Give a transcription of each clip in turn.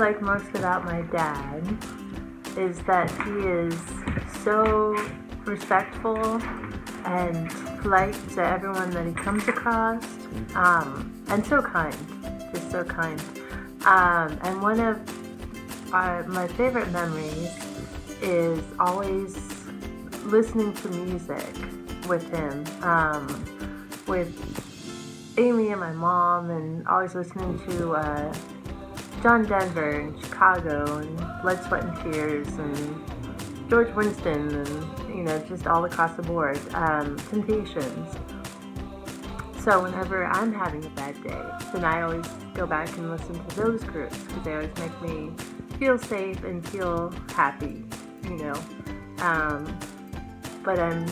like most about my dad is that he is so respectful and polite to everyone that he comes across, and so kind, just so kind. And one of my favorite memories is always listening to music with him, with Amy and my mom, and always listening to John Denver and Chicago and Blood, Sweat and Tears and George Winston and, just all across the board, Temptations. So whenever I'm having a bad day, then I always go back and listen to those groups because they always make me feel safe and feel happy, But I'm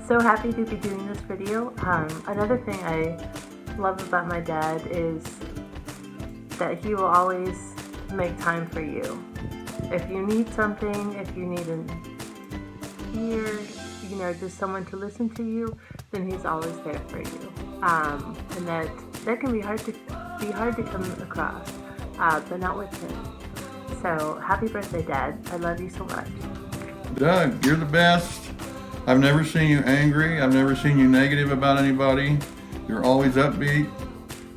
so happy to be doing this video. Another thing I love about my dad is that he will always make time for you. If you need something, if you need an ear, just someone to listen to you, then he's always there for you. And that can be hard to come across, but not with him. So happy birthday, Dad. I love you so much. Doug, you're the best. I've never seen you angry. I've never seen you negative about anybody. You're always upbeat,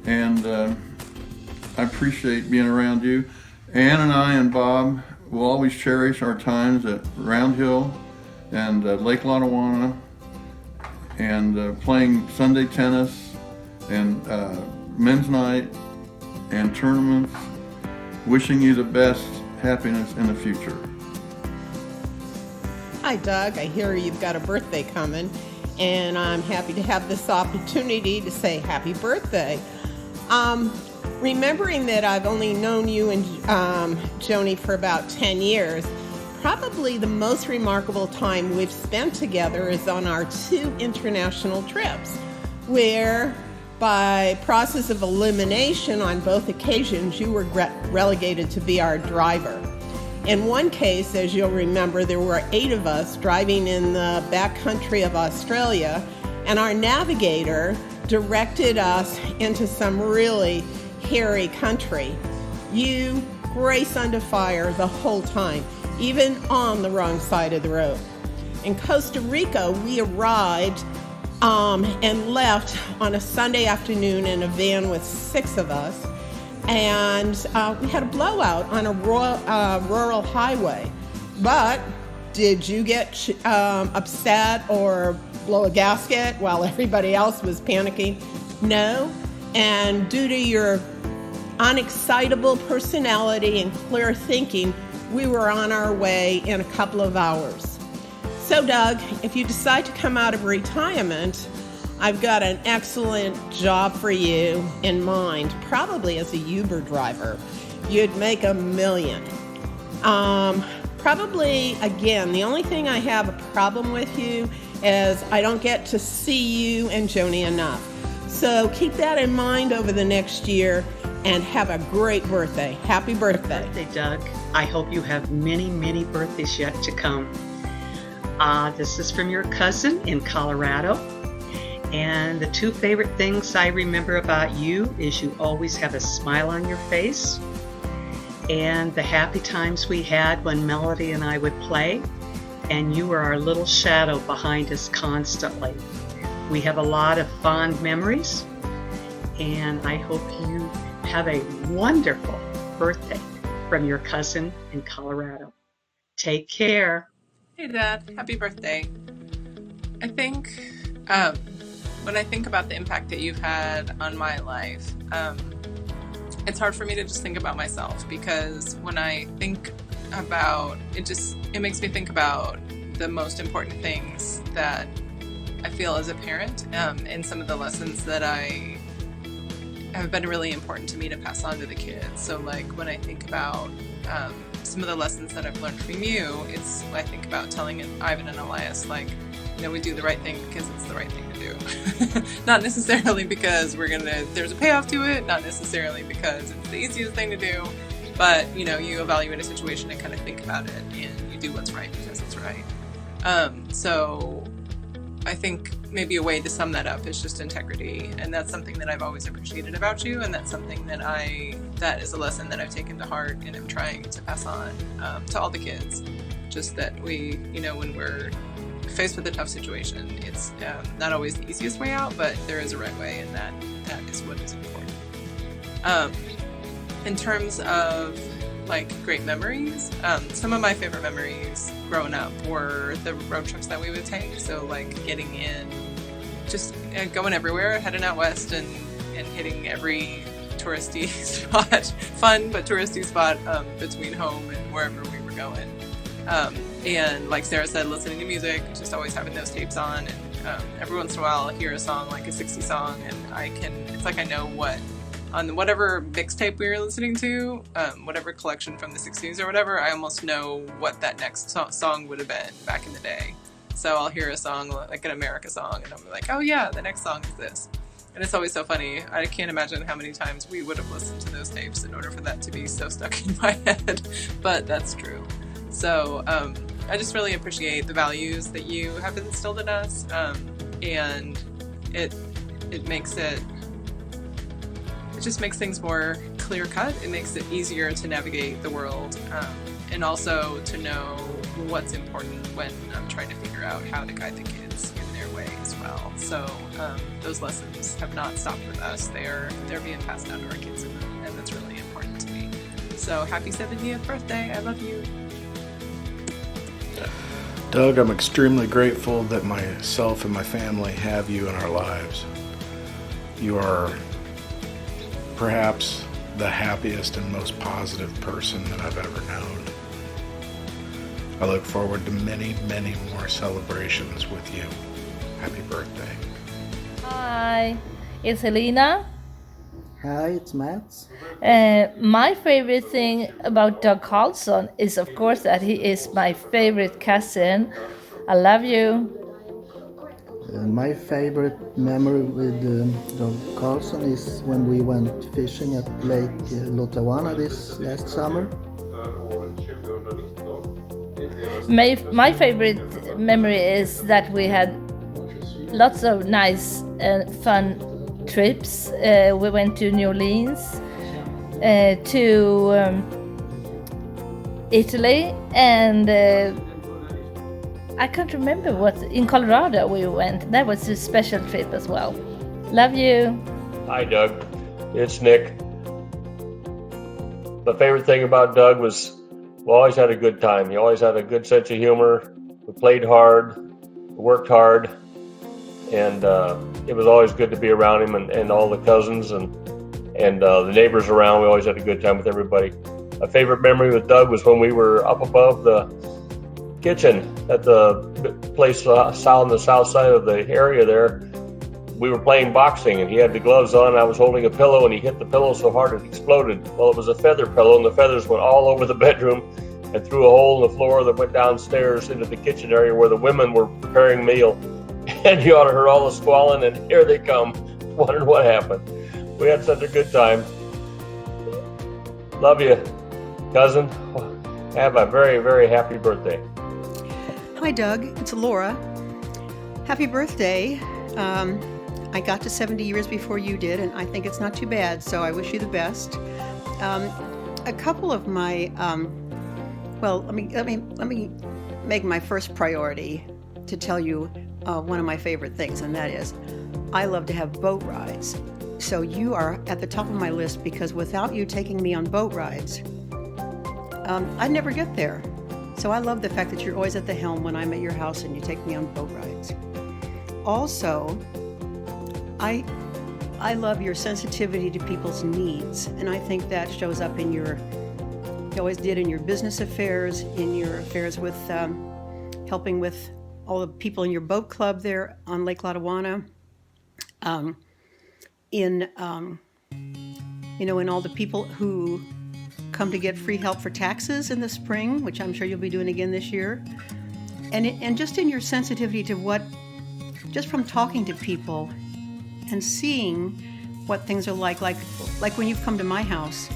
and I appreciate being around you. Ann and I and Bob will always cherish our times at Round Hill and Lake Lotawana, and playing Sunday tennis and men's night and tournaments. Wishing you the best happiness in the future. Hi, Doug. I hear you've got a birthday coming, and I'm happy to have this opportunity to say happy birthday. Remembering that I've only known you and Joni for about 10 years, probably the most remarkable time we've spent together is on our 2 international trips, where by process of elimination on both occasions, you were relegated to be our driver. In one case, as you'll remember, there were 8 of us driving in the backcountry of Australia, and our navigator directed us into some really hairy country. You brace under fire the whole time, even on the wrong side of the road. In Costa Rica, we arrived and left on a Sunday afternoon in a van with 6 of us. And we had a blowout on a rural highway. But did you get upset or blow a gasket while everybody else was panicking? No. And due to your unexcitable personality and clear thinking, we were on our way in a couple of hours. So, Doug, if you decide to come out of retirement, I've got an excellent job for you in mind, probably as a Uber driver. You'd make $1 million. Probably, again, the only thing I have a problem with you is I don't get to see you and Joni enough. So keep that in mind over the next year and have a great birthday. Happy birthday. Happy birthday, Doug. I hope you have many, many birthdays yet to come. This is from your cousin in Colorado. And the 2 favorite things I remember about you is you always have a smile on your face, and the happy times we had when Melody and I would play, and you were our little shadow behind us constantly. We have a lot of fond memories, and I hope you have a wonderful birthday from your cousin in Colorado. Take care. Hey, Dad. Happy birthday. I think when I think about the impact that you've had on my life, it's hard for me to just think about myself, because when I think about it, it makes me think about the most important things that I feel as a parent, and some of the lessons that I have been really important to me to pass on to the kids. So like when I think about some of the lessons that I've learned from you, I think about telling Ivan and Elias, we do the right thing because it's the right thing to do. Not necessarily because there's a payoff to it, not necessarily because it's the easiest thing to do, but you evaluate a situation and kind of think about it, and you do what's right because it's right. So I think maybe a way to sum that up is just integrity, and that's something that I've always appreciated about you, and that's something that is a lesson that I've taken to heart and I'm trying to pass on to all the kids. Just that we, when we're faced with a tough situation, it's not always the easiest way out, but there is a right way, and that is what is important. In terms of great memories, some of my favorite memories growing up were the road trips that we would take. So getting in, just going everywhere, heading out west and hitting every touristy spot, fun but touristy spot between home and wherever we were going. And like Sarah said, listening to music, just always having those tapes on, and every once in a while I'll hear a song, like a 60s song, and it's like I know what, on whatever mixtape we were listening to, whatever collection from the 60s or whatever, I almost know what that next song would have been back in the day. So I'll hear a song, like an America song, and I'm like, oh yeah, the next song is this. And it's always so funny. I can't imagine how many times we would have listened to those tapes in order for that to be so stuck in my head, but that's true. So I just really appreciate the values that you have instilled in us, and it just makes things more clear cut. It makes it easier to navigate the world, and also to know what's important when I'm trying to figure out how to guide the kids in their way as well. So those lessons have not stopped with us. They're being passed down to our kids, and that's really important to me. So happy 70th birthday. I love you. Doug, I'm extremely grateful that myself and my family have you in our lives. You are perhaps the happiest and most positive person that I've ever known. I look forward to many, many more celebrations with you. Happy birthday. Hi, it's Helena. Hi, it's Matt. My favorite thing about Doug Carlson is, of course, that he is my favorite cousin. I love you. My favorite memory with Doug Carlson is when we went fishing at Lake Lotawana this last summer. My favorite memory is that we had lots of nice and fun trips. We went to New Orleans, to Italy, and I can't remember what, in Colorado we went. That was a special trip as well. Love you. Hi Doug, it's Nick. The favorite thing about Doug was we always had a good time. He always had a good sense of humor. We played hard, we worked hard, and it was always good to be around him and all the cousins and the neighbors around. We always had a good time with everybody. My favorite memory with Doug was when we were up above the kitchen at the place on the south side of the area there. We were playing boxing and he had the gloves on. I was holding a pillow and he hit the pillow so hard it exploded. Well, it was a feather pillow and the feathers went all over the bedroom and through a hole in the floor that went downstairs into the kitchen area where the women were preparing a meal. And you ought to hear all the squalling, and here they come, wondering what happened. We had such a good time. Love you, cousin. Have a very, very happy birthday. Hi, Doug. It's Laura. Happy birthday. I got to 70 years before you did, and I think it's not too bad, so I wish you the best. A couple of my, let me make my first priority to tell you one of my favorite things, and that is I love to have boat rides. So you are at the top of my list because without you taking me on boat rides, I'd never get there. So I love the fact that you're always at the helm when I'm at your house and you take me on boat rides. Also, I love your sensitivity to people's needs, and I think that shows up in you always did in your business affairs, in your affairs with helping with all the people in your boat club there on Lake Lotawana, in all the people who come to get free help for taxes in the spring, which I'm sure you'll be doing again this year, and just in your sensitivity to what, just from talking to people and seeing what things are like when you've come to my house,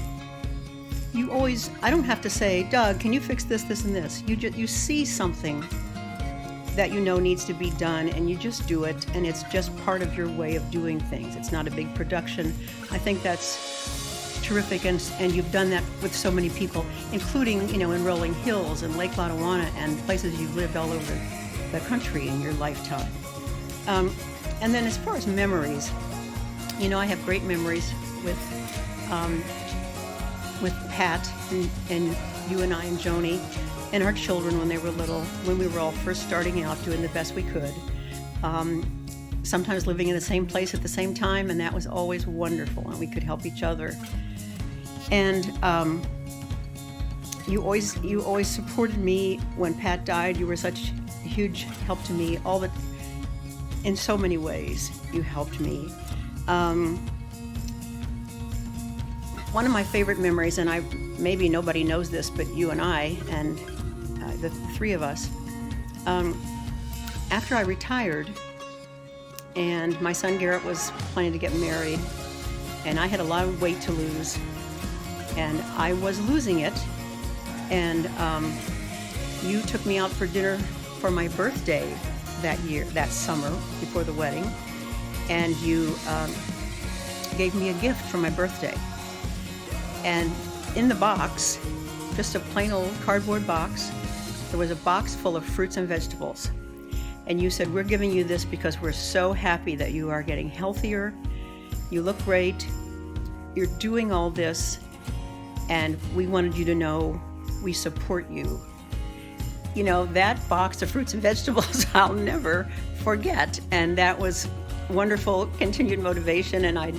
I don't have to say, Doug, can you fix this, this, and this? You see something that you know needs to be done, and you just do it, and it's just part of your way of doing things. It's not a big production. I think that's terrific, and you've done that with so many people, including, you know, in Rolling Hills and Lake Lotawana and places you've lived all over the country in your lifetime. And then as far as memories, you know, I have great memories with Pat and you and I and Joni and our children when they were little, when we were all first starting out doing the best we could. Sometimes living in the same place at the same time, and that was always wonderful, and we could help each other. And you always supported me when Pat died. You were such a huge help to me. In so many ways, you helped me. One of my favorite memories, and maybe nobody knows this, but you and I, and the three of us, after I retired, and my son Garrett was planning to get married, and I had a lot of weight to lose, and I was losing it, and you took me out for dinner for my birthday that summer before the wedding, and you gave me a gift for my birthday. And in the box, just a plain old cardboard box, there was a box full of fruits and vegetables. And you said, we're giving you this because we're so happy that you are getting healthier, you look great, you're doing all this, and we wanted you to know we support you. You know, that box of fruits and vegetables I'll never forget, and that was wonderful continued motivation, and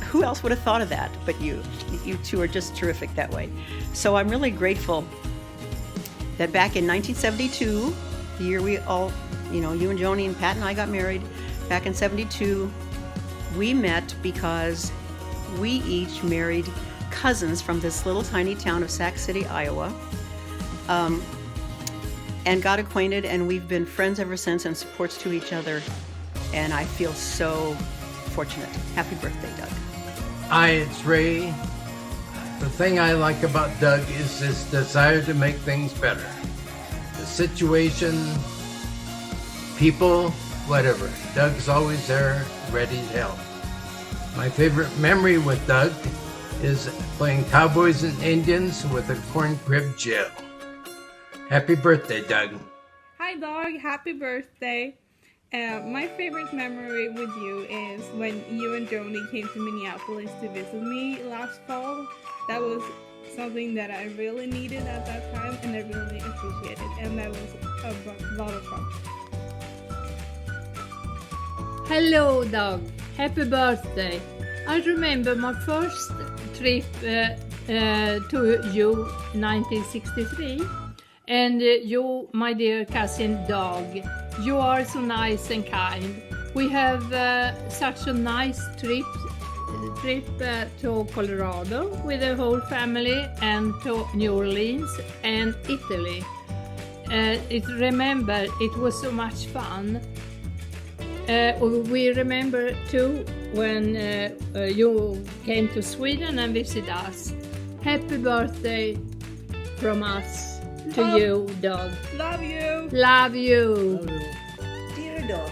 who else would have thought of that but you? You two are just terrific that way. So I'm really grateful that back in 1972, the year we all, you know, you and Joni and Pat and I got married, back in 72, we met because we each married cousins from this little tiny town of Sac City, Iowa, and got acquainted, and we've been friends ever since and supports to each other, and I feel so fortunate. Happy birthday, Doug. Hi, it's Ray. The thing I like about Doug is his desire to make things better. The situation, people, whatever. Doug's always there, ready to help. My favorite memory with Doug is playing Cowboys and Indians with a corn crib Jill. Happy birthday, Doug. Hi, Doug. Happy birthday. My favorite memory with you is when you and Joni came to Minneapolis to visit me last fall. That was something that I really needed at that time, and I really appreciated, and that was a lot of fun. Hello, Doug. Happy birthday. I remember my first trip to you, 1963, and you, my dear cousin Doug, you are so nice and kind. We have such a nice trip to Colorado with the whole family, and to New Orleans and Italy. Remember, it was so much fun. We remember too when you came to Sweden and visited us. Happy birthday from us to you, Doug. Love you. Love you. Dear Doug,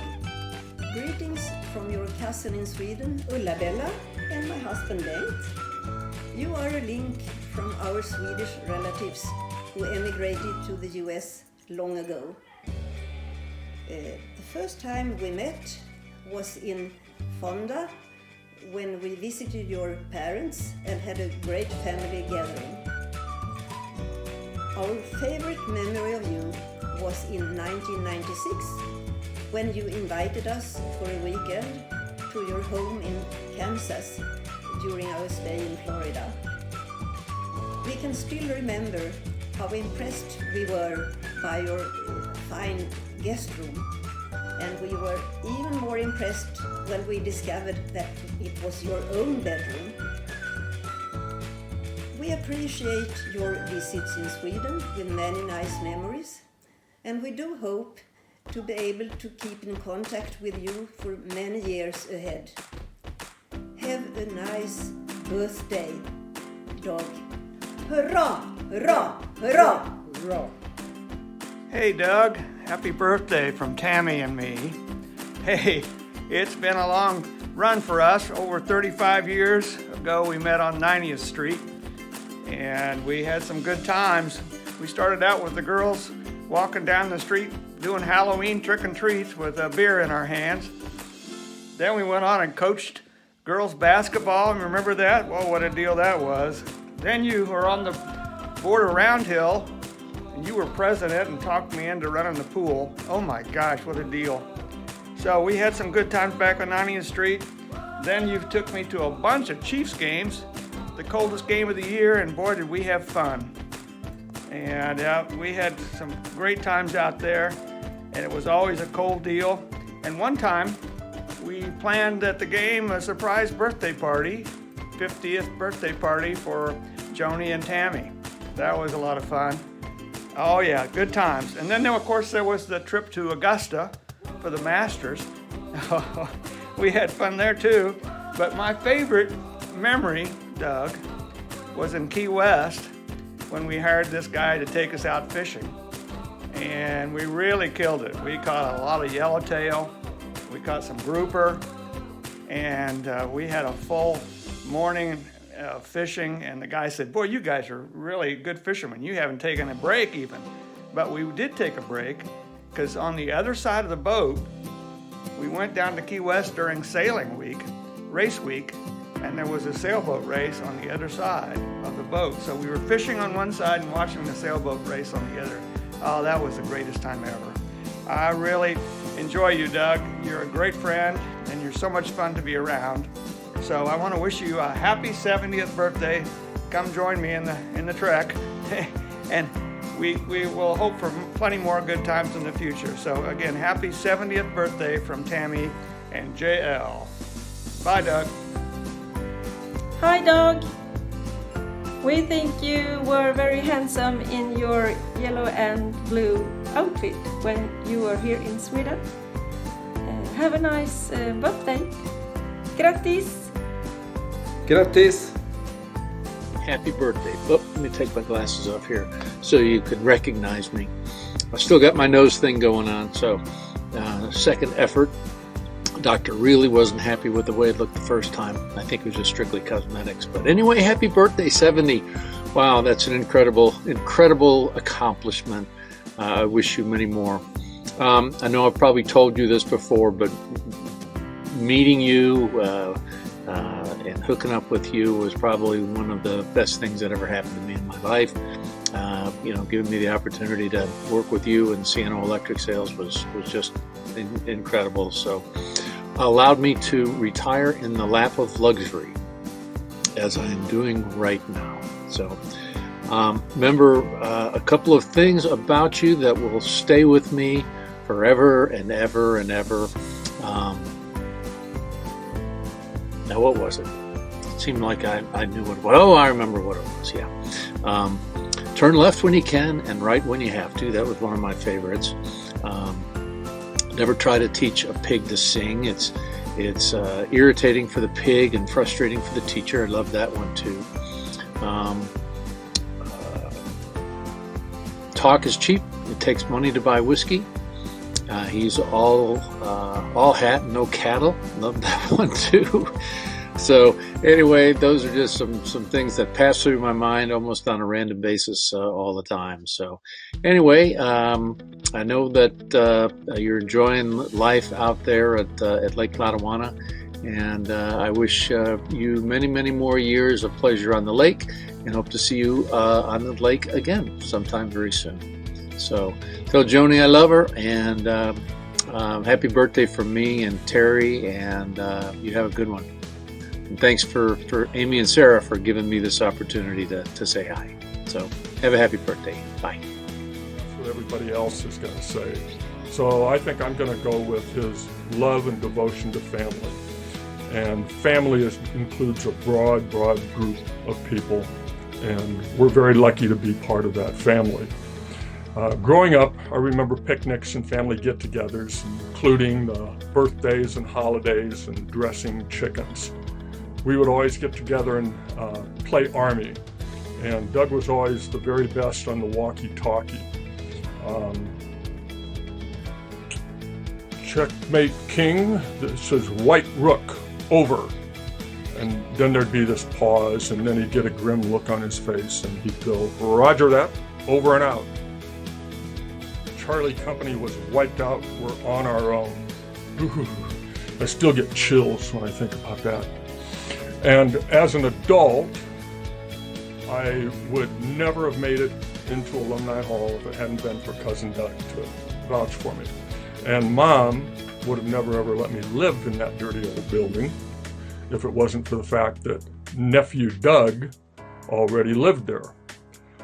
greetings from your cousin in Sweden, Ulla-Bella, and my husband Bengt. You are a link from our Swedish relatives who emigrated to the US long ago. The first time we met was in Fonda when we visited your parents and had a great family gathering. Our favorite memory of you was in 1996 when you invited us for a weekend to your home in Kansas during our stay in Florida. We can still remember how impressed we were by your fine guest room, and we were even more impressed when we discovered that it was your own bedroom. We appreciate your visits in Sweden with many nice memories, and we do hope to be able to keep in contact with you for many years ahead. Have a nice birthday, Doug. Hurrah! Hurrah! Hurrah! Hurrah! Hey Doug, happy birthday from Tammy and me. Hey, it's been a long run for us. Over 35 years ago we met on 90th Street and we had some good times. We started out with the girls walking down the street doing Halloween trick and treats with a beer in our hands. Then we went on and coached girls basketball, and remember that? Well, what a deal that was. Then you were on the board of Roundhill, and you were president and talked me into running the pool. Oh my gosh, what a deal. So we had some good times back on 90th Street. Then you took me to a bunch of Chiefs games, the coldest game of the year, and boy, did we have fun. And we had some great times out there, and it was always a cold deal. And one time, we planned at the game a surprise birthday party, 50th birthday party for Joni and Tammy. That was a lot of fun. Oh yeah, good times. And then of course there was the trip to Augusta for the Masters. We had fun there too. But my favorite memory, Doug, was in Key West when we hired this guy to take us out fishing. And we really killed it. We caught a lot of yellowtail. We caught some grouper, and we had a full morning fishing, and the guy said, boy, you guys are really good fishermen. You haven't taken a break even. But we did take a break, because on the other side of the boat, we went down to Key West during sailing week, race week, and there was a sailboat race on the other side of the boat. So we were fishing on one side and watching the sailboat race on the other. Oh, that was the greatest time ever. I really enjoy you, Doug. You're a great friend, and you're so much fun to be around. So I want to wish you a happy 70th birthday. Come join me in the trek, and we will hope for plenty more good times in the future. So again, happy 70th birthday from Tammy and JL. Bye, Doug. Hi, Doug. We think you were very handsome in your yellow and blue outfit when you were here in Sweden. Have a nice birthday. Grattis! Grattis! Happy birthday. Oh, let me take my glasses off here so you can recognize me. I still got my nose thing going on, so second effort. Doctor really wasn't happy with the way it looked the first time. I think it was just strictly cosmetics. But anyway, happy birthday, 70. Wow, that's an incredible accomplishment. I wish you many more. I know I've probably told you this before, but meeting you and hooking up with you was probably one of the best things that ever happened to me in my life. Giving me the opportunity to work with you in Sienna Electric Sales was just incredible. So allowed me to retire in the lap of luxury, as I am doing right now. So remember a couple of things about you that will stay with me forever and ever and ever. Now, what was it? It seemed like I knew what it was. Oh, I remember what it was, yeah. Turn left when you can and right when you have to. That was one of my favorites. Never try to teach a pig to sing. It's irritating for the pig and frustrating for the teacher. I love that one too. Talk is cheap. It takes money to buy whiskey. He's all hat, no cattle. Love that one too. So anyway, those are just some things that pass through my mind almost on a random basis all the time. So anyway, I know that you're enjoying life out there at Lake Lotawana, and I wish you many, many more years of pleasure on the lake, and hope to see you on the lake again sometime very soon. So tell Joni I love her, and happy birthday from me and Terry, and you have a good one. And thanks for Amy and Sarah for giving me this opportunity to say hi. So have a happy birthday. Bye. That's what everybody else is going to say. So I think I'm going to go with his love and devotion to family. And family includes a broad group of people, and we're very lucky to be part of that family. Growing up, I remember picnics and family get-togethers, including birthdays and holidays and dressing chickens. We would always get together and play Army, and Doug was always the very best on the walkie-talkie. Checkmate king, that says white rook, over. And then there'd be this pause, and then he'd get a grim look on his face, and he'd go, roger that, over and out. Charlie Company was wiped out, we're on our own. Ooh, I still get chills when I think about that. And as an adult, I would never have made it into Alumni Hall if it hadn't been for Cousin Doug to vouch for me. And Mom would have never ever let me live in that dirty old building if it wasn't for the fact that nephew Doug already lived there.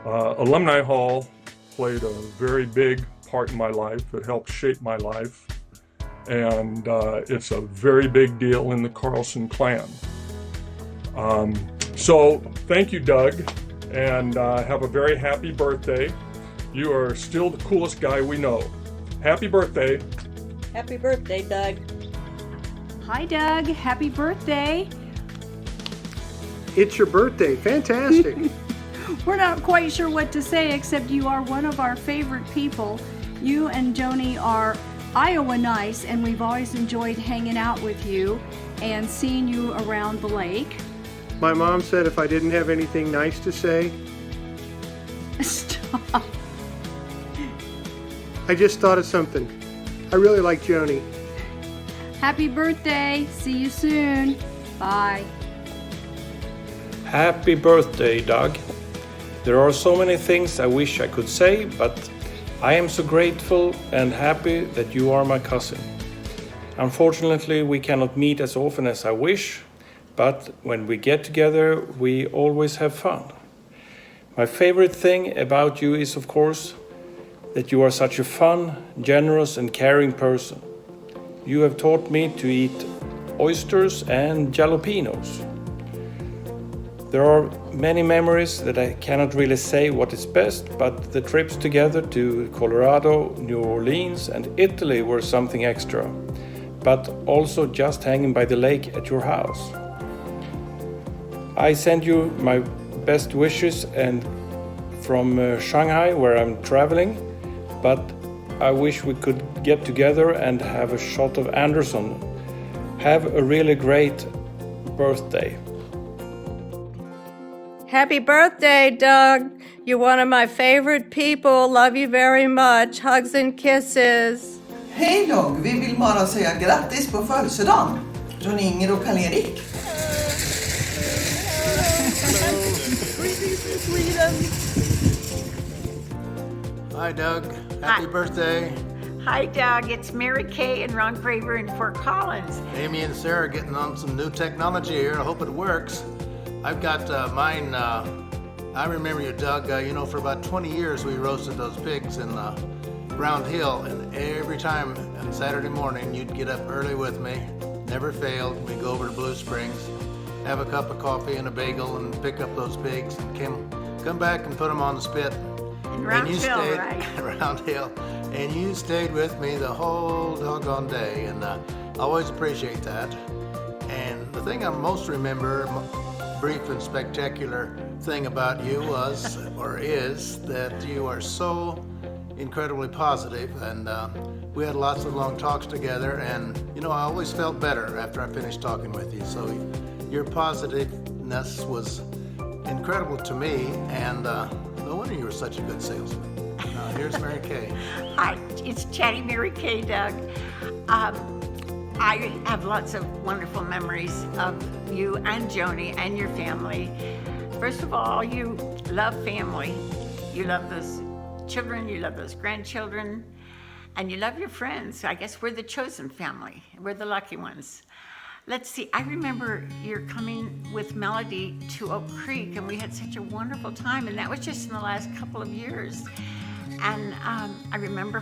Alumni Hall played a very big part in my life. It helped shape my life. And it's a very big deal in the Carlson clan. So thank you, Doug, and have a very happy birthday. You are still the coolest guy we know. Happy birthday. Happy birthday, Doug. Hi, Doug. Happy birthday. It's your birthday. Fantastic. We're not quite sure what to say, except you are one of our favorite people. You and Joni are Iowa nice, and we've always enjoyed hanging out with you and seeing you around the lake. My mom said if I didn't have anything nice to say. Stop. I just thought of something. I really like Joni. Happy birthday. See you soon. Bye. Happy birthday, Doug. There are so many things I wish I could say, but I am so grateful and happy that you are my cousin. Unfortunately, we cannot meet as often as I wish, but when we get together, we always have fun. My favorite thing about you is, of course, that you are such a fun, generous, and caring person. You have taught me to eat oysters and jalapenos. There are many memories that I cannot really say what is best, but the trips together to Colorado, New Orleans, and Italy were something extra, but also just hanging by the lake at your house. I send you my best wishes and from Shanghai, where I'm traveling, but I wish we could get together and have a shot of Anderson. Have a really great birthday. Happy birthday, Doug. You're one of my favorite people. Love you very much. Hugs and kisses. Hej Doug, vi vill bara säga grattis på födelsedagen från Inger och Karl-Erik. Hi, Doug. Happy birthday. Hi, Doug. It's Mary Kay and Ron Graver in Fort Collins. Amy and Sarah getting on some new technology here. I hope it works. I've got mine. I remember you, Doug. For about 20 years we roasted those pigs in Round Hill, and every time on Saturday morning you'd get up early with me. Never failed. We'd go over to Blue Springs, have a cup of coffee and a bagel, and pick up those pigs and come back and put them on the spit. Round Hill, right? Round Hill. And you stayed with me the whole doggone day, and I always appreciate that. And the thing I most remember, brief and spectacular thing about you was, or is, that you are so incredibly positive, and we had lots of long talks together, and I always felt better after I finished talking with you. So your positiveness was incredible to me, and no wonder you were such a good salesman. Now here's Mary Kay. Hi, it's Chatty Mary Kay, Doug. I have lots of wonderful memories of you and Joni and your family. First of all, you love family. You love those children, you love those grandchildren, and you love your friends. I guess we're the chosen family. We're the lucky ones. Let's see, I remember you're coming with Melody to Oak Creek, and we had such a wonderful time, and that was just in the last couple of years. And I remember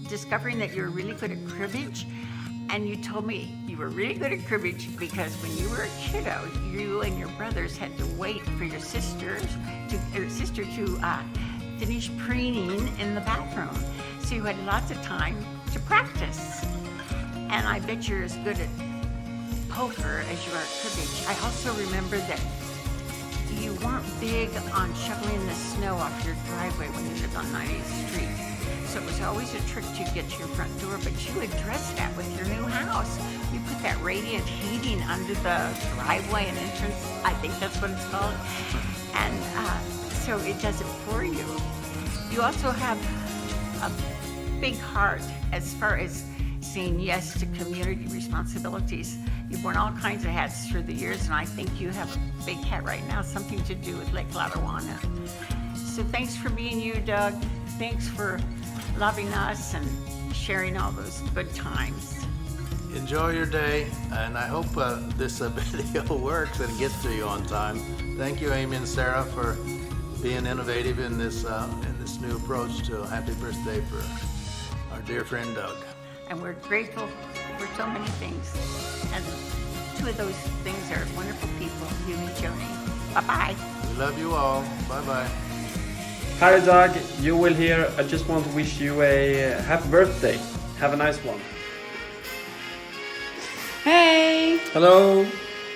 discovering that you were really good at cribbage, and you told me you were really good at cribbage because when you were a kiddo, you and your brothers had to wait for your sister to finish preening in the bathroom. So you had lots of time to practice. And I bet you're as good at poker as you are at cribbage. I also remember that you weren't big on shoveling the snow off your driveway when you lived on 90th Street. So it was always a trick to get to your front door, but you addressed that with your new house. You put that radiant heating under the driveway and entrance. I think that's what it's called. And so it does it for you. You also have a big heart as far as saying yes to community responsibilities. You've worn all kinds of hats through the years, and I think you have a big hat right now, something to do with Lake Lotawana. So thanks for being you, Doug. Thanks for loving us and sharing all those good times. Enjoy your day, and I hope this video works and gets to you on time. Thank you, Amy and Sarah, for being innovative in this new approach to Happy Birthday for our dear friend Doug. And we're grateful for so many things. And two of those things are wonderful people, you and Joni. Bye-bye. We love you all. Bye-bye. Hi Doug, you will hear. I just want to wish you a happy birthday. Have a nice one. Hej! Hello.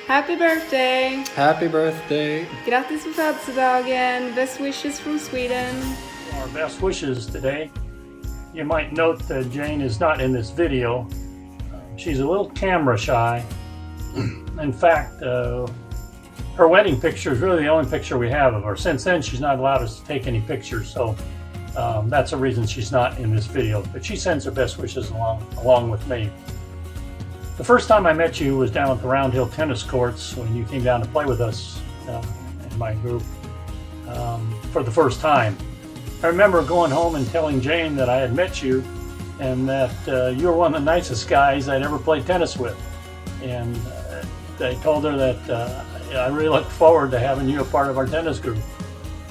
Happy birthday! Happy birthday. Grattis på födelsedagen. Best wishes from Sweden. Our best wishes today. You might note that Jane is not in this video. She's a little camera shy. In fact, her wedding picture is really the only picture we have of her. Since then, she's not allowed us to take any pictures, so that's the reason she's not in this video. But she sends her best wishes along with me. The first time I met you was down at the Round Hill tennis courts when you came down to play with us in my group for the first time. I remember going home and telling Jane that I had met you and that you were one of the nicest guys I'd ever played tennis with. And I told her that I really look forward to having you a part of our tennis group.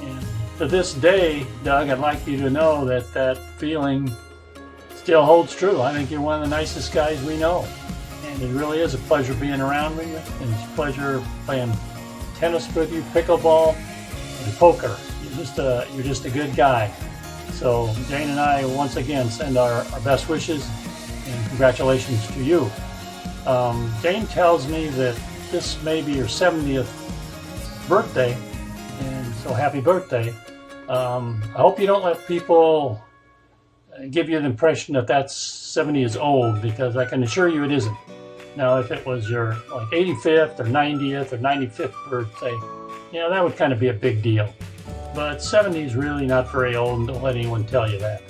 And to this day, Doug, I'd like you to know that that feeling still holds true. I think you're one of the nicest guys we know. And it really is a pleasure being around with you. And it's a pleasure playing tennis with you, pickleball, and poker. You're just a good guy. So Jane and I once again send our best wishes and congratulations to you. Jane tells me that this may be your 70th birthday, and so happy birthday. I hope you don't let people give you the impression that that's 70 is old, because I can assure you it isn't. Now, if it was your like 85th or 90th or 95th birthday, that would kind of be a big deal. But 70 is really not very old, and don't let anyone tell you that.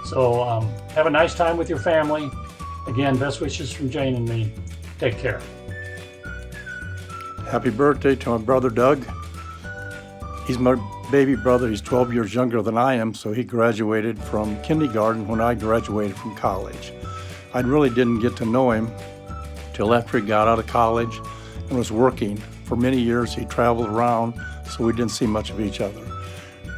So have a nice time with your family. Again, best wishes from Jane and me. Take care. Happy birthday to my brother Doug. He's my baby brother. He's 12 years younger than I am, so he graduated from kindergarten when I graduated from college. I really didn't get to know him till after he got out of college and was working. For many years, he traveled around, so we didn't see much of each other.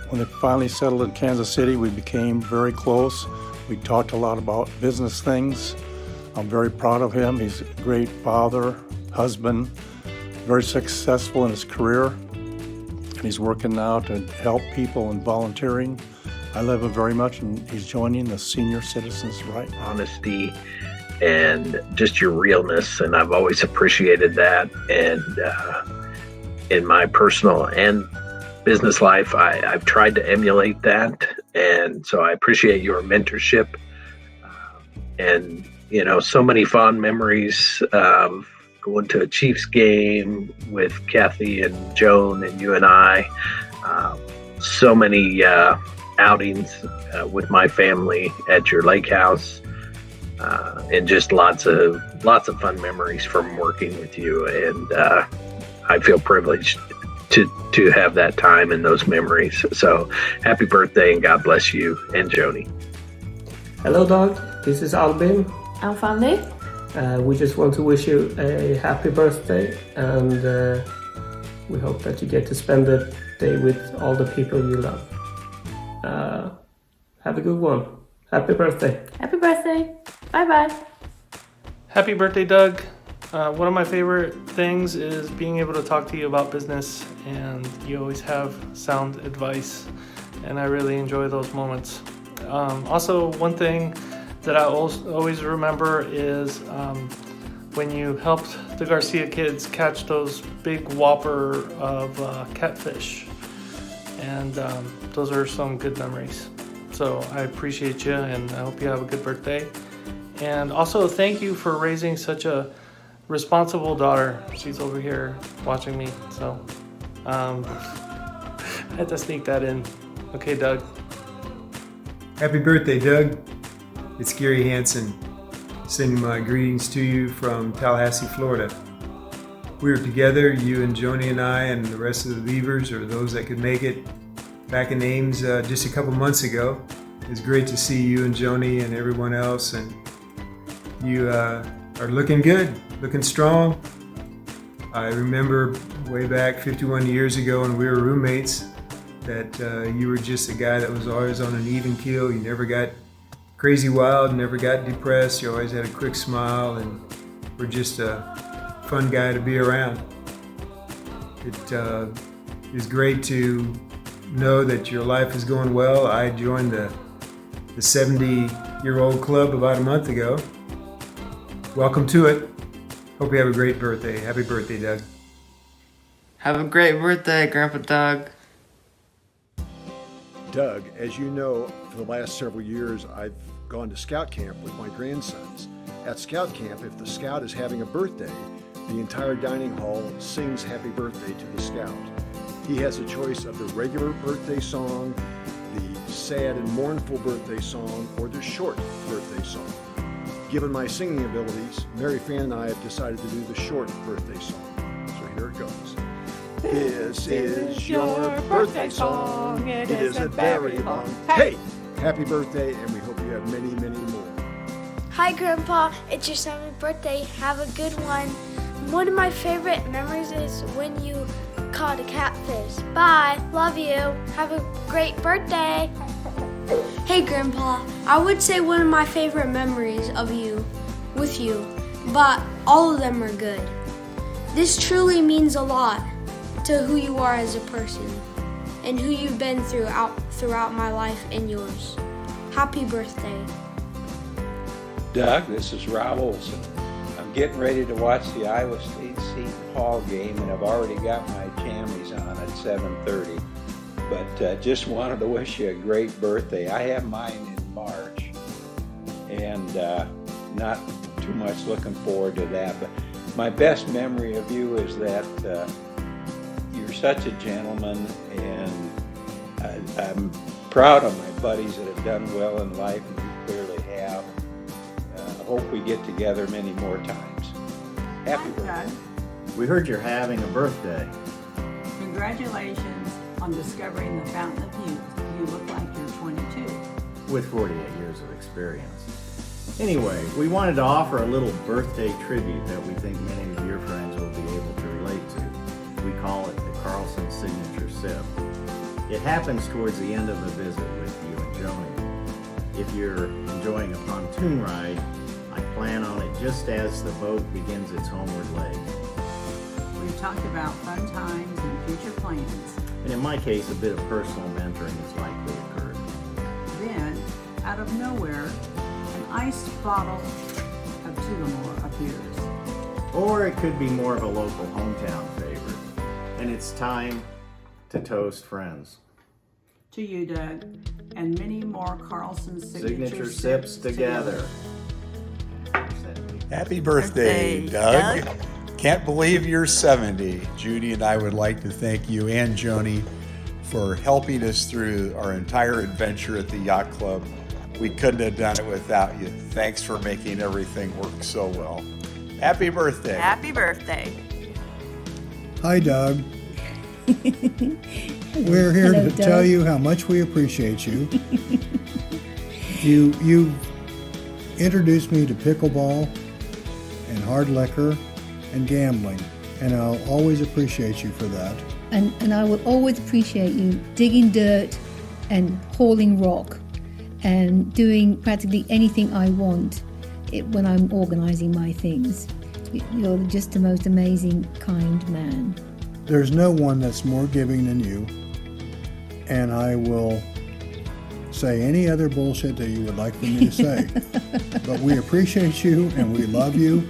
When they finally settled in Kansas City, we became very close. We talked a lot about business things. I'm very proud of him. He's a great father, husband, very successful in his career. And he's working now to help people and volunteering. I love him very much, and he's joining the senior citizens right now. Honesty and just your realness, and I've always appreciated that. And in my personal and business life, I've tried to emulate that, and so I appreciate your mentorship. And so many fond memories of going to a Chiefs game with Kathy and Joan and you and I. So many outings with my family at your lake house, and just lots of fun memories from working with you. And I feel privileged to have that time and those memories. So happy birthday, and God bless you and Joni. Hello, Doug. This is Albin. I'm Fanny. We just want to wish you a happy birthday, and we hope that you get to spend the day with all the people you love. Have a good one. Happy birthday. Happy birthday. Bye-bye. Happy birthday, Doug. One of my favorite things is being able to talk to you about business, and you always have sound advice, and I really enjoy those moments. Also, one thing that I always remember is when you helped the Garcia kids catch those big whopper of catfish. And those are some good memories. So I appreciate you, and I hope you have a good birthday. And also thank you for raising such a responsible daughter. She's over here watching me, so I had to sneak that in. Okay, Doug. Happy birthday, Doug. It's Gary Hansen, sending my greetings to you from Tallahassee, Florida. We were together, you and Joni and I and the rest of the Beavers, or those that could make it, back in Ames just a couple months ago. It was great to see you and Joni and everyone else, and you are looking good, looking strong. I remember way back 51 years ago when we were roommates that you were just a guy that was always on an even keel. You never got crazy wild, never got depressed. You always had a quick smile, and were just a fun guy to be around. It is great to know that your life is going well. I joined the 70-year-old club about a month ago. Welcome to it. Hope you have a great birthday. Happy birthday, Doug. Have a great birthday, Grandpa Doug. Doug, as you know, for the last several years, I've gone to scout camp with my grandsons. At scout camp, if the scout is having a birthday, the entire dining hall sings happy birthday to the scout. He has a choice of the regular birthday song, the sad and mournful birthday song, or the short birthday song. Given my singing abilities, Mary Fan and I have decided to do the short birthday song. So here it goes. This is your birthday song. It is a very long. Hey! Happy birthday, and we hope you have many, many more. Hi, Grandpa. It's your 7th birthday. Have a good one. One of my favorite memories is when you caught a catfish. Bye. Love you. Have a great birthday. Hey, Grandpa. I would say one of my favorite memories of you, with you, but all of them are good. This truly means a lot to who you are as a person and who you've been throughout my life and yours. Happy birthday. Doug, this is Rob Olson. I'm getting ready to watch the Iowa State Seton Hall game, and I've already got my jammies on at 7:30. But just wanted to wish you a great birthday. I have mine in March, and not too much looking forward to that. But my best memory of you is that you're such a gentleman, and I'm proud of my buddies that have done well in life, and you clearly have. I hope we get together many more times. Happy birthday. We heard you're having a birthday. Congratulations on discovering the fountain of youth. You look like you're 22. With 48 years of experience. Anyway, we wanted to offer a little birthday tribute that we think many of your friends will be able to relate to. We call it the Carlson Signature Sip. It happens towards the end of a visit with you and Joni. If you're enjoying a pontoon ride, I plan on it just as the boat begins its homeward leg. We've talked about fun times and future plans. And in my case, a bit of personal mentoring has likely occurred. Then, out of nowhere, an iced bottle of Tullamore appears. Or it could be more of a local hometown favorite. And it's time to toast friends. To you, Doug, and many more Carlson Signature Sips together. Happy birthday, Doug. Can't believe you're 70. Judy and I would like to thank you and Joni for helping us through our entire adventure at the yacht club. We couldn't have done it without you. Thanks for making everything work so well. Happy birthday. Happy birthday. Hi, Doug. We're here Hello, to Doug. tell you how much we appreciate you. You introduced me to pickleball and hard liquor and gambling, and I'll always appreciate you for that. And I will always appreciate you digging dirt and hauling rock and doing practically anything I want when I'm organizing my things. You're just the most amazing, kind man. There's no one that's more giving than you, and I will say any other bullshit that you would like for me to say. But we appreciate you and we love you.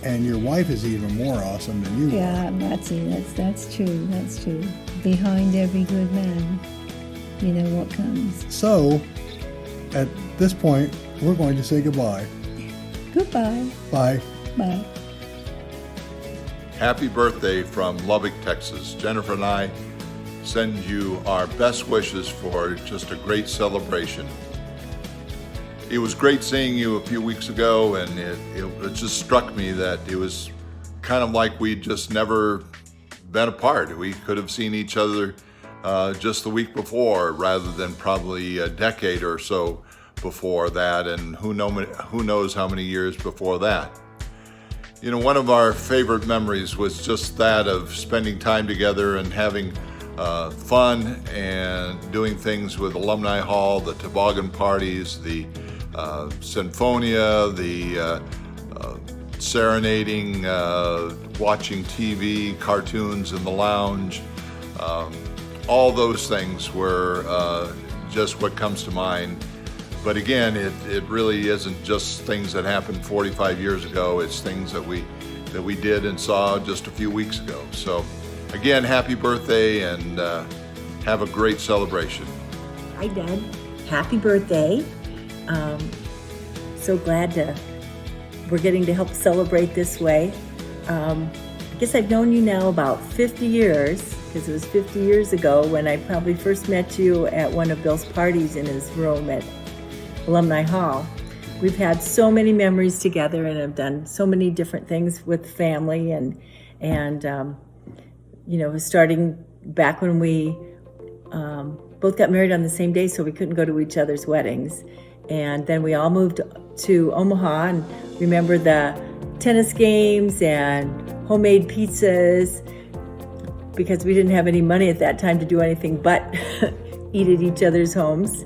And your wife is even more awesome than you are. Yeah, that's true. That's true. Behind every good man, you know what comes. So, at this point, we're going to say goodbye. Goodbye. Bye. Bye. Happy birthday from Lubbock, Texas. Jennifer and I send you our best wishes for just a great celebration. It was great seeing you a few weeks ago, and it just struck me that it was kind of like we'd just never been apart. We could have seen each other just the week before rather than probably a decade or so before that, and who knows how many years before that. You know, one of our favorite memories was just that of spending time together and having fun and doing things with Alumni Hall, the toboggan parties, the Sinfonia, the serenading, watching TV, cartoons in the lounge. All those things were just what comes to mind. But again, it really isn't just things that happened 45 years ago. It's things that we did and saw just a few weeks ago. So again, happy birthday, and have a great celebration. Hi, Dad. Happy birthday. So glad we're getting to help celebrate this way. I guess I've known you now about 50 years, because it was 50 years ago when I probably first met you at one of Bill's parties in his room at Alumni Hall. We've had so many memories together and have done so many different things with family, and you know, starting back when we both got married on the same day, so we couldn't go to each other's weddings. And then we all moved to Omaha and remember the tennis games and homemade pizzas, because we didn't have any money at that time to do anything but eat at each other's homes.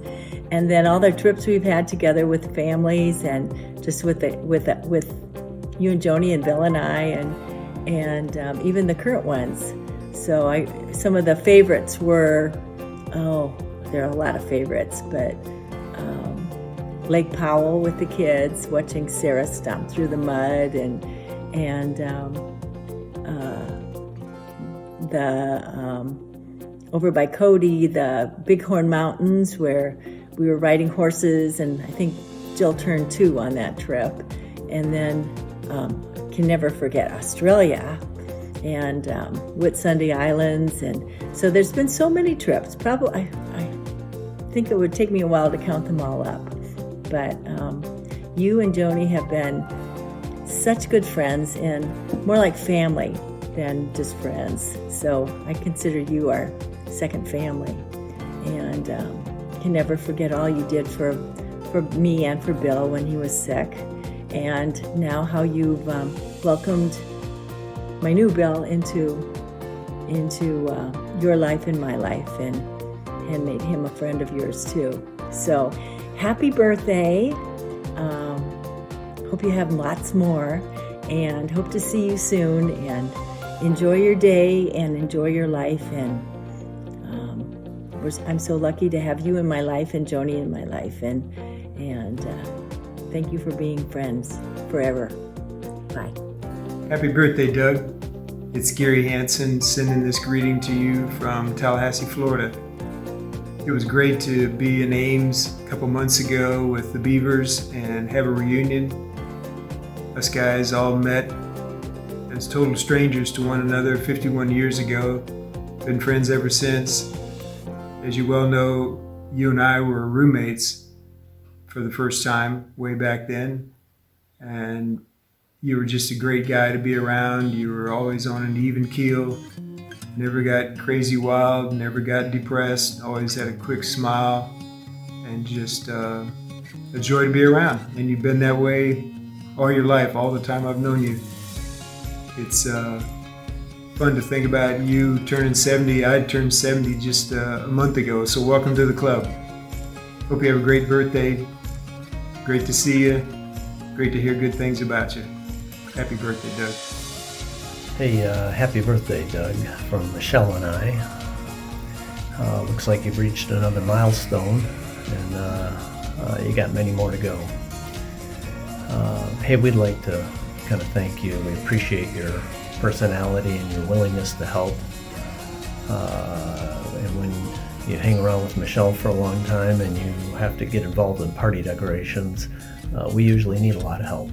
And then all the trips we've had together with families, and just with you and Joni and Bill and I, and even the current ones. So some of the favorites were, there are a lot of favorites, but Lake Powell with the kids, watching Sarah stomp through the mud, and over by Cody, the Bighorn Mountains, where we were riding horses, and I think Jill turned 2 on that trip. And then can never forget Australia and Whitsunday Islands. And so there's been so many trips. Probably, I think it would take me a while to count them all up. But you and Joni have been such good friends, and more like family than just friends. So I consider you our second family, and can never forget all you did for me and for Bill when he was sick, and now how you've welcomed my new Bill into your life and my life, and made him a friend of yours too. So happy birthday. Hope you have lots more, and hope to see you soon, and enjoy your day and enjoy your life. And I'm so lucky to have you in my life and Joni in my life, and thank you for being friends forever. Bye. Happy birthday, Doug. It's Gary Hansen sending this greeting to you from Tallahassee, Florida. It was great to be in Ames a couple months ago with the Beavers and have a reunion. Us guys all met as total strangers to one another 51 years ago. Been friends ever since. As you well know, you and I were roommates for the first time way back then, and you were just a great guy to be around. You were always on an even keel, never got crazy wild, never got depressed, always had a quick smile, and just a joy to be around. And you've been that way all your life, all the time I've known you. It's fun to think about you turning 70. I turned 70 just a month ago, so welcome to the club. Hope you have a great birthday. Great to see you. Great to hear good things about you. Happy birthday, Doug. Hey, happy birthday, Doug, from Michelle and I. Looks like you've reached another milestone. and you got many more to go. Hey, we'd like to kind of thank you. We appreciate your personality and your willingness to help. And when you hang around with Michelle for a long time and you have to get involved in party decorations, we usually need a lot of help.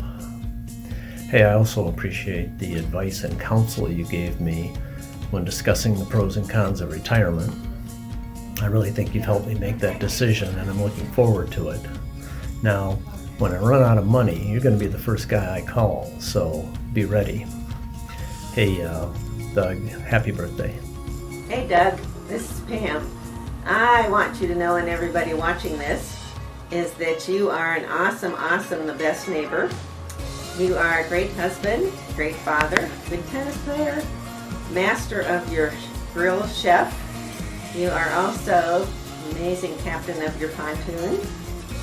Hey, I also appreciate the advice and counsel you gave me when discussing the pros and cons of retirement. I really think you've helped me make that decision, and I'm looking forward to it. Now, when I run out of money, you're going to be the first guy I call, so be ready. Hey, Doug, happy birthday. Hey, Doug, this is Pam. I want you to know, and everybody watching this, is that you are an awesome, the best neighbor. You are a great husband, great father, good tennis player, master of your grill chef. You are also amazing captain of your pontoon,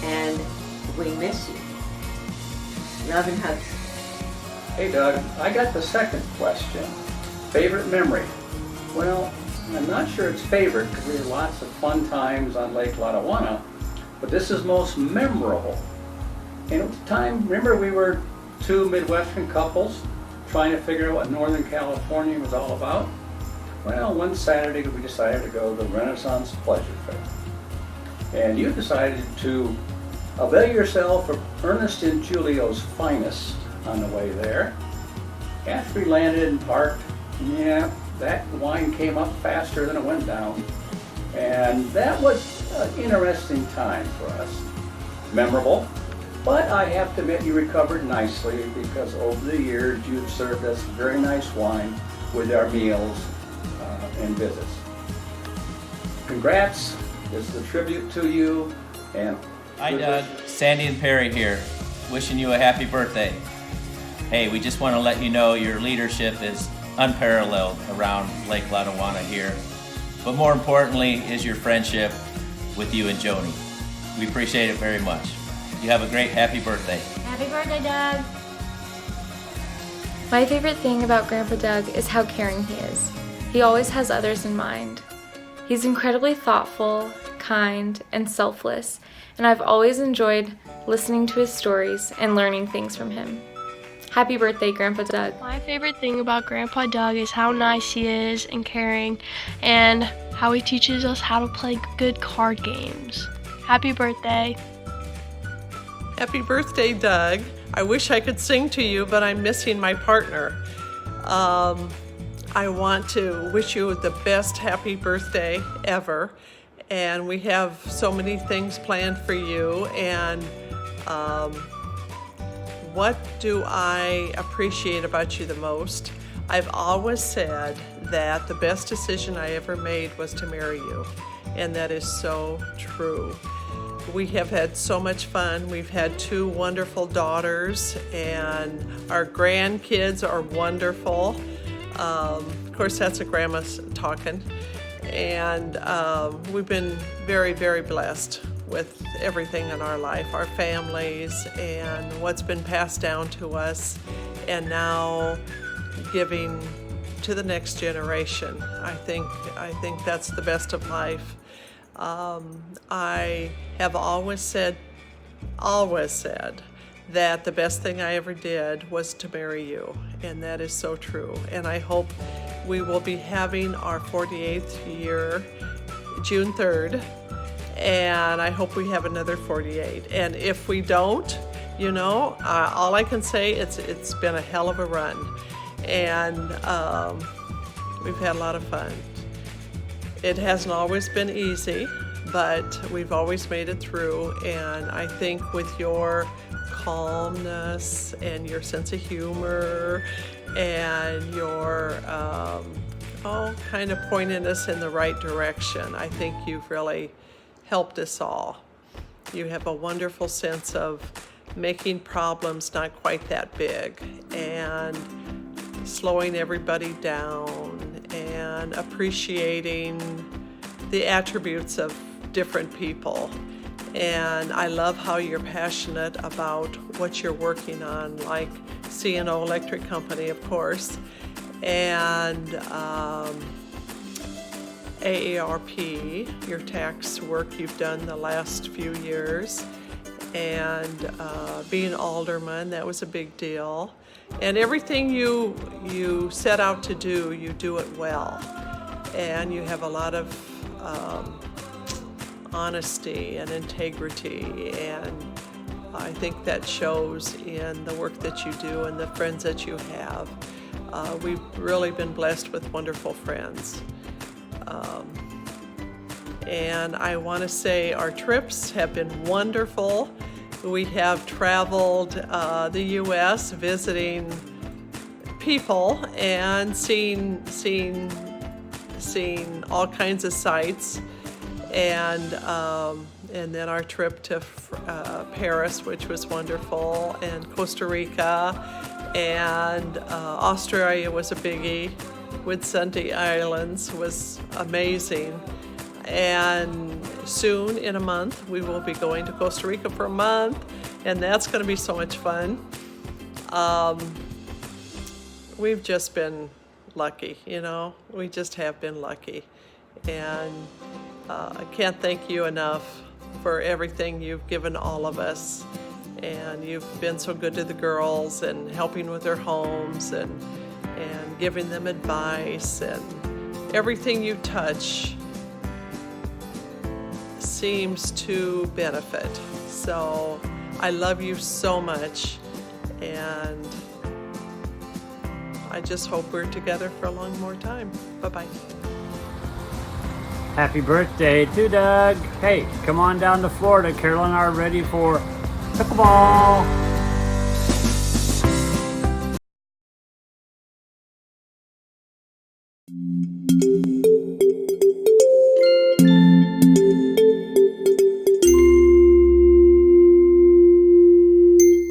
and we miss you. Love and hugs. Hey Doug, I got the second question. Favorite memory? Well, I'm not sure it's favorite because we had lots of fun times on Lake Lotawana, but this is most memorable. And at the time, remember we were two Midwestern couples trying to figure out what Northern California was all about? Well, one Saturday we decided to go to the Renaissance Pleasure Fair. And you decided to avail yourself of Ernest and Julio's Finest on the way there. After we landed and parked, that wine came up faster than it went down. And that was an interesting time for us. Memorable. But I have to admit you recovered nicely because over the years you've served us very nice wine with our meals and visits. Congrats. This is a tribute to you. And hi Doug, Sandy and Perry here, wishing you a happy birthday. Hey, we just want to let you know your leadership is unparalleled around Lake Lotawana here. But more importantly is your friendship with you and Joni. We appreciate it very much. You have a great happy birthday. Happy birthday, Doug. My favorite thing about Grandpa Doug is how caring he is. He always has others in mind. He's incredibly thoughtful, kind, and selfless, and I've always enjoyed listening to his stories and learning things from him. Happy birthday, Grandpa Doug. My favorite thing about Grandpa Doug is how nice he is and caring, and how he teaches us how to play good card games. Happy birthday. Happy birthday, Doug. I wish I could sing to you, but I'm missing my partner. I want to wish you the best happy birthday ever. And we have so many things planned for you. And what do I appreciate about you the most? I've always said that the best decision I ever made was to marry you. And that is so true. We have had so much fun. We've had 2 wonderful daughters, and our grandkids are wonderful. Of course, that's a grandma talking. And we've been very, very blessed with everything in our life, our families, and what's been passed down to us, and now giving to the next generation. I think that's the best of life. I have always said that the best thing I ever did was to marry you, and that is so true. And I hope we will be having our 48th year June 3rd, and I hope we have another 48. And if we don't, all I can say, it's been a hell of a run, and we've had a lot of fun. It hasn't always been easy, but we've always made it through, and I think with your calmness and your sense of humor and your kind of pointing us in the right direction, I think you've really helped us all. You have a wonderful sense of making problems not quite that big and slowing everybody down and appreciating the attributes of different people. And I love how you're passionate about what you're working on, like C&O Electric Company, of course, and AARP, your tax work you've done the last few years, and being alderman, that was a big deal. And everything you set out to do, you do it well. And you have a lot of honesty and integrity, and I think that shows in the work that you do and the friends that you have. We've really been blessed with wonderful friends. And I want to say our trips have been wonderful. We have traveled the U.S. visiting people and seen all kinds of sights, and then our trip to Paris, which was wonderful, and Costa Rica, and Australia was a biggie. Whitsunday Islands was amazing. And soon, in a month, we will be going to Costa Rica for a month, and that's going to be so much fun. We've just been lucky, we just have been lucky. And I can't thank you enough for everything you've given all of us. And you've been so good to the girls and helping with their homes and giving them advice, and everything you touch seems to benefit. So I love you so much, and I just hope we're together for a long more time. Bye-bye. Happy birthday to Doug. Hey, come on down to Florida. Carol and I are ready for pickleball.